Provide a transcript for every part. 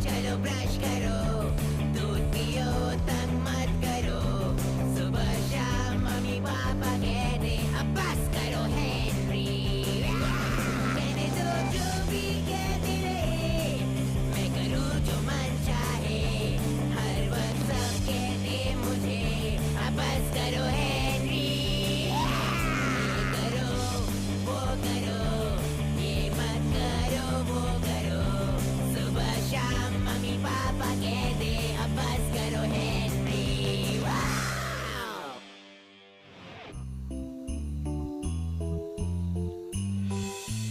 चलो ब्रश करो, दूध पियो तंग मत करो, सुबह शाम मम्मी पापा कहते अब बस करो हेनरी। कहने दो जो भी कहते रहे, मैं करूँ जो मन चाहे, हर वक्त सब कहते मुझे अब बस करो हेनरी। ये करो वो करो, ये मत करो वो करो, सुबह शाम मम्मी पापा कहते अब बस करो हेनरी।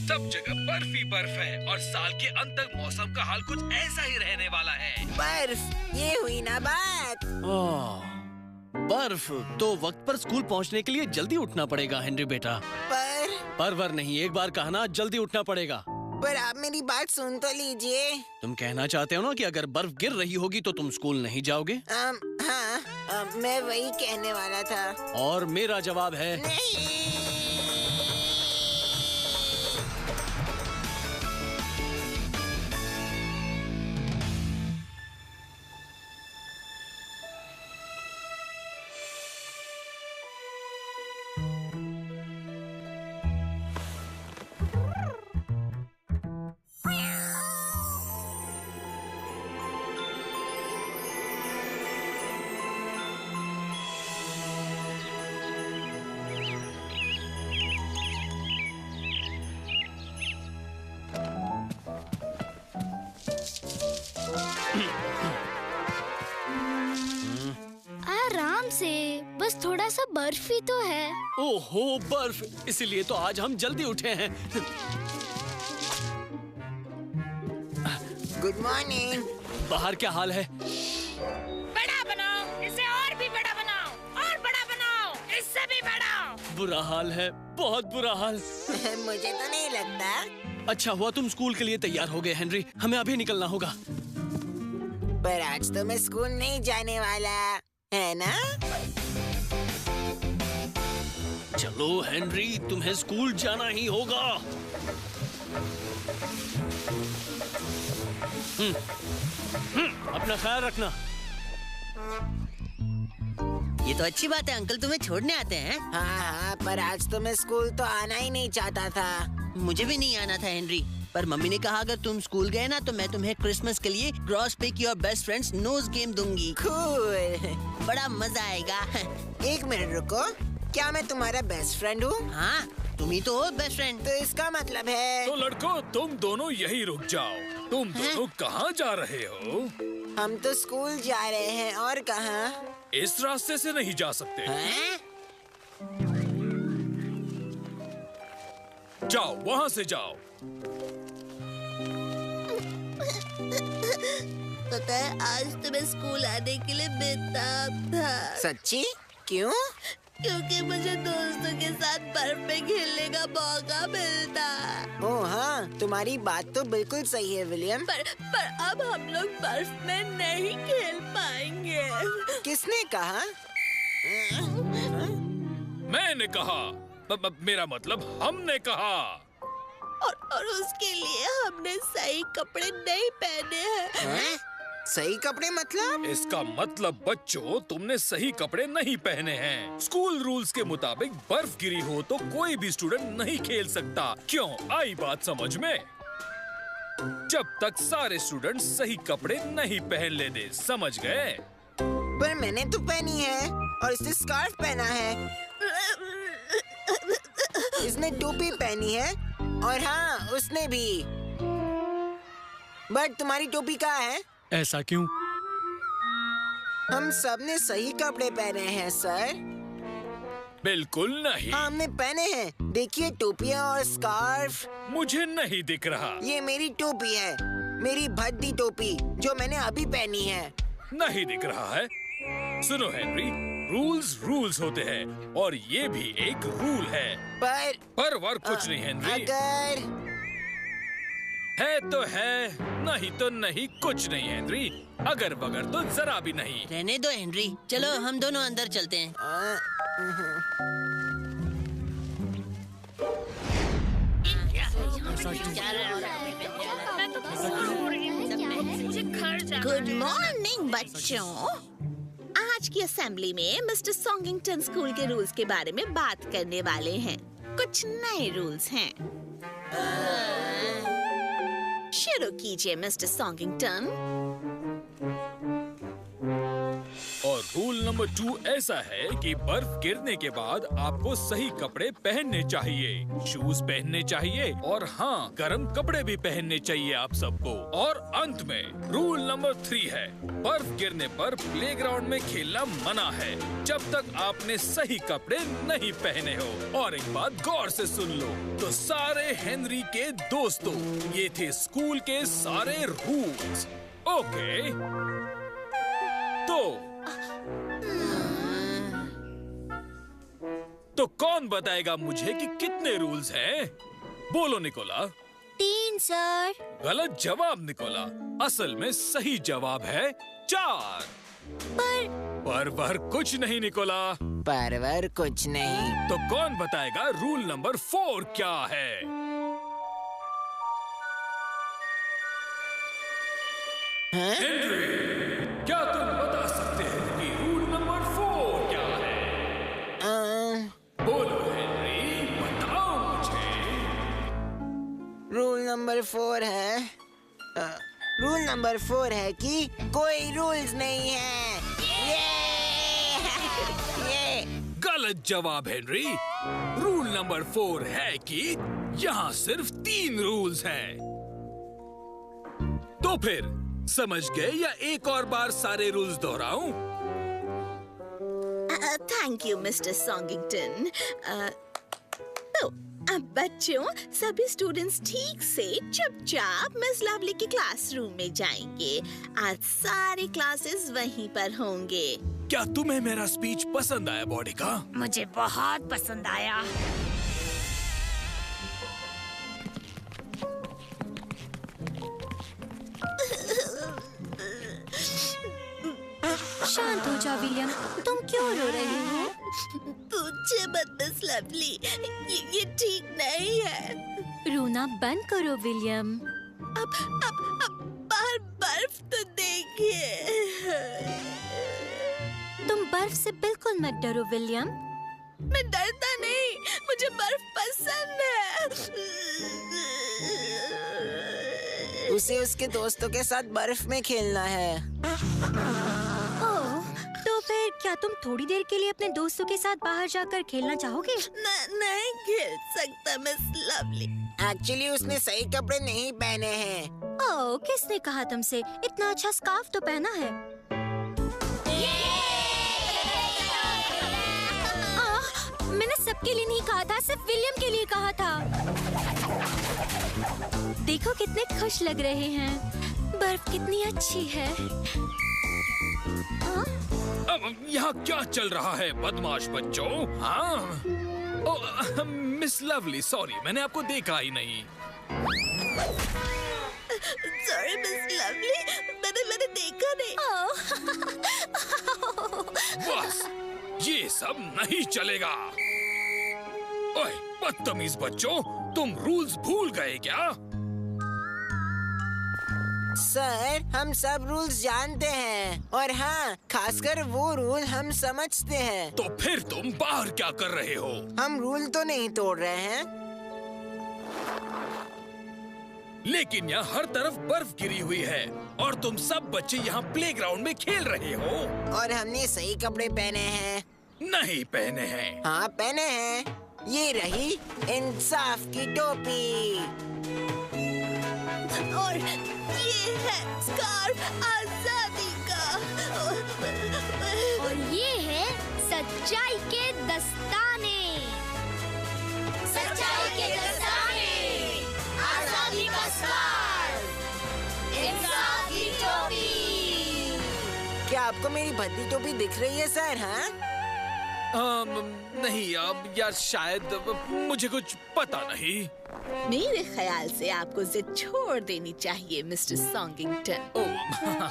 सब जगह बर्फ ही बर्फ है और साल के अंत तक मौसम का हाल कुछ ऐसा ही रहने वाला है। बर्फ, ये हुई ना बात। बर्फ तो वक्त पर स्कूल पहुंचने के लिए जल्दी उठना पड़ेगा हेनरी बेटा। पर नहीं, एक बार कहा ना, जल्दी उठना पड़ेगा। पर आप मेरी बात सुन तो लीजिए। तुम कहना चाहते हो ना कि अगर बर्फ गिर रही होगी तो तुम स्कूल नहीं जाओगे? हाँ, मैं वही कहने वाला था। और मेरा जवाब है नहीं। आराम से, बस थोड़ा सा बर्फ ही तो है। ओहो बर्फ, इसीलिए तो आज हम जल्दी उठे हैं। Good morning. बाहर क्या हाल है? बड़ा बनाओ, इसे और भी बड़ा बनाओ, और बड़ा बनाओ, इससे भी बड़ा। बुरा हाल है, बहुत बुरा हाल। मुझे तो नहीं लगता। अच्छा हुआ तुम स्कूल के लिए तैयार हो गए हेनरी, हमें अभी निकलना होगा। पर आज तो मैं स्कूल नहीं जाने वाला, है ना? चलो हेनरी, तुम्हें स्कूल जाना ही होगा। अपना ख्याल रखना। ये तो अच्छी बात है, अंकल तुम्हें छोड़ने आते हैं। हाँ, पर आज तो मैं स्कूल तो आना ही नहीं चाहता था। मुझे भी नहीं आना था हेनरी, पर मम्मी ने कहा अगर तुम स्कूल गए ना तो मैं तुम्हें क्रिसमस के लिए cross pick your best friends knows game दूंगी। कूल। बड़ा मजा आएगा। एक मिनट रुको, क्या मैं तुम्हारा बेस्ट फ्रेंड हूँ? हाँ, तुम ही तो हो बेस्ट फ्रेंड। तो इसका मतलब है तो लड़कों, तुम दोनों यही रुक जाओ। तुम दोनों कहाँ जा रहे हो? हम तो स्कूल जा रहे हैं, और कहाँ? इस रास्ते से नहीं जा सकते। हैं? जाओ, वहाँ से जाओ। पता है, आज तो मैं स्कूल आने के लिए बेताब था। सच्ची? क्यों? क्योंकि मुझे दोस्तों के साथ बर्फ में खेलने का मौका मिलता। ओह हाँ, तुम्हारी बात तो बिल्कुल सही है विलियम। पर अब हम लोग बर्फ में नहीं खेल पाएंगे। किसने कहा? मैंने कहा, मेरा मतलब हमने कहा। और उसके लिए हमने सही कपड़े नहीं पहने हैं। सही कपड़े मतलब? इसका मतलब बच्चों, तुमने सही कपड़े नहीं पहने हैं। स्कूल रूल्स के मुताबिक बर्फ गिरी हो तो कोई भी स्टूडेंट नहीं खेल सकता। क्यों, आई बात समझ में? जब तक सारे स्टूडेंट सही कपड़े नहीं पहन लेते, समझ गए? पर मैंने तो पहनी है, और इसने स्कार्फ पहना है, इसने टोपी पहनी है, और हाँ, उसने भी। बट तुम्हारी टोपी कहाँ है? ऐसा क्यों? हम सब ने सही कपड़े पहने हैं सर। बिल्कुल नहीं। हाँ, हमने पहने हैं। देखिए, टोपियाँ और स्कार्फ। मुझे नहीं दिख रहा। ये मेरी टोपी है, मेरी भद्दी टोपी, जो मैंने अभी पहनी है। नहीं दिख रहा है। सुनो हेनरी, रूल्स रूल्स होते हैं, और ये भी एक रूल है। पर वर कुछ नहीं हेनरी। अगर है तो है, नहीं तो नहीं, कुछ नहीं हेनरी। अगर बगर तो जरा भी नहीं। रहने दो हेनरी, चलो हम दोनों अंदर चलते हैं। घर जाना गुड है। मॉर्निंग बच्चों। आज की असेंबली में मिस्टर सॉन्गिंगटन स्कूल के रूल्स के बारे में बात करने वाले हैं। कुछ नए रूल्स हैं। शुरू कीजिए मिस्टर सॉन्गिंगटन। और रूल नंबर 2 ऐसा है कि बर्फ गिरने के बाद आपको सही कपड़े पहनने चाहिए, शूज पहनने चाहिए और हाँ, गर्म कपड़े भी पहनने चाहिए आप सबको। और अंत में रूल नंबर 3 है, बर्फ गिरने पर प्लेग्राउंड में खेलना मना है जब तक आपने सही कपड़े नहीं पहने हो। और एक बात गौर से सुन लो, तो सारे हेनरी के दोस्तों, ये थे स्कूल के सारे रूल्स। ओके, तो कौन बताएगा मुझे कि कितने रूल्स हैं? बोलो निकोला। 3 सर। गलत जवाब निकोला। असल में सही जवाब है 4। पर कुछ नहीं निकोला। परवर कुछ नहीं। तो कौन बताएगा रूल नंबर 4 क्या है? हेनरी, क्या तुम बता सकते हो कि रूल नंबर 4 क्या है? बोलो हेनरी, बताओ मुझे। रूल नंबर 4 है रूल नंबर 4 है कि कोई रूल्स नहीं है। ये गलत जवाब हेनरी। रूल नंबर 4 है कि यहाँ सिर्फ 3 रूल्स हैं। तो फिर समझ गए या एक और बार सारे रूल्स दोहराऊं? Thank you mister Songington. तो अब बच्चों, सभी स्टूडेंट्स ठीक से चुपचाप मिस लवली की क्लासरूम में जाएंगे। आज सारे क्लासेस वहीं पर होंगे। क्या तुम्हें मेरा स्पीच पसंद आया बॉडिका? मुझे बहुत पसंद आया। शांत हो जा विलियम, तुम क्यों रो रही हो? पूछे मत मिस लवली, ये ठीक नहीं है। रोना बंद करो विलियम। अब बाहर बर्फ तो देखिए। तुम बर्फ से बिल्कुल मत डरो विलियम। मैं डरता नहीं, मुझे बर्फ पसंद है। उसे उसके दोस्तों के साथ बर्फ में खेलना है। ओह, तो फिर क्या तुम थोड़ी देर के लिए अपने दोस्तों के साथ बाहर जाकर खेलना चाहोगे? नहीं खेल सकता मिस लवली। एक्चुअली उसने सही कपड़े नहीं पहने हैं। ओह, किसने कहा तुमसे? इतना अच्छा स्कार्फ तो पहना है। मैंने सबके लिए नहीं कहा था, सिर्फ विलियम के लिए कहा था। देखो कितने खुश लग रहे हैं। बर्फ कितनी अच्छी है। अब यहाँ क्या चल रहा है बदमाश बच्चों? हाँ? मिस लवली, सॉरी, मैंने आपको देखा ही नहीं। सॉरी मिस लवली, मैंने देखा नहीं। बस, ये सब नहीं चलेगा। ओए, बदतमीज बच्चों, तुम रूल्स भूल गए क्या? सर, हम सब रूल्स जानते हैं और हाँ, खासकर वो रूल हम समझते हैं। तो फिर तुम बाहर क्या कर रहे हो? हम रूल तो नहीं तोड़ रहे हैं। लेकिन यहाँ हर तरफ बर्फ गिरी हुई है और तुम सब बच्चे यहाँ प्लेग्राउंड में खेल रहे हो। और हमने सही कपड़े पहने हैं। नहीं पहने हैं। हाँ, पहने हैं। ये रही इंसाफ की टोपी। और ये है स्कार्फ आजादी का। और ये है सच्चाई के दस्ताने। सच्चाई के दस्ताने, आजादी का स्कार्फ, इंसाफ की टोपी। क्या आपको मेरी भद्दी टोपी दिख रही है सर? हाँ, नहीं, अब यार शायद मुझे कुछ पता नहीं। मेरे ख्याल से आपको जिद छोड़ देनी चाहिए मिस्टर सॉन्गिंगटन। ओह,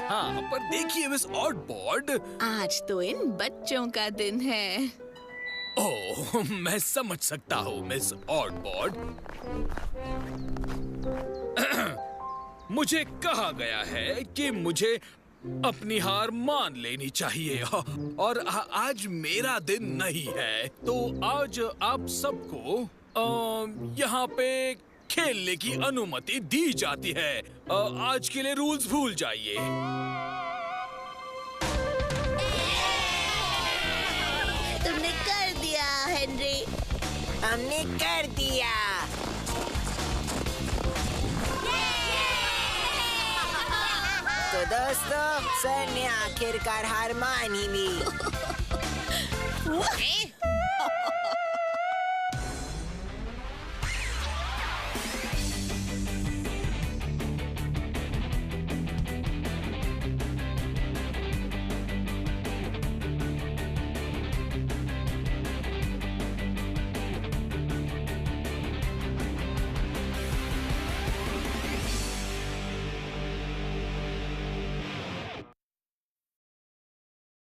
हाँ, पर देखिए मिस ऑडबॉड, आज तो इन बच्चों का दिन है। ओह, मैं समझ सकता हूँ मिस ऑडबॉड। मुझे कहा गया है कि मुझे अपनी हार मान लेनी चाहिए और आज मेरा दिन नहीं है, तो आज आप सबको यहाँ पे खेलने की अनुमति दी जाती है। आज के लिए रूल्स भूल जाइए। तुमने कर दिया हेनरी। हमने कर दिया। तो दोस्तों, सर ने आखिरकार हार मान ही ली।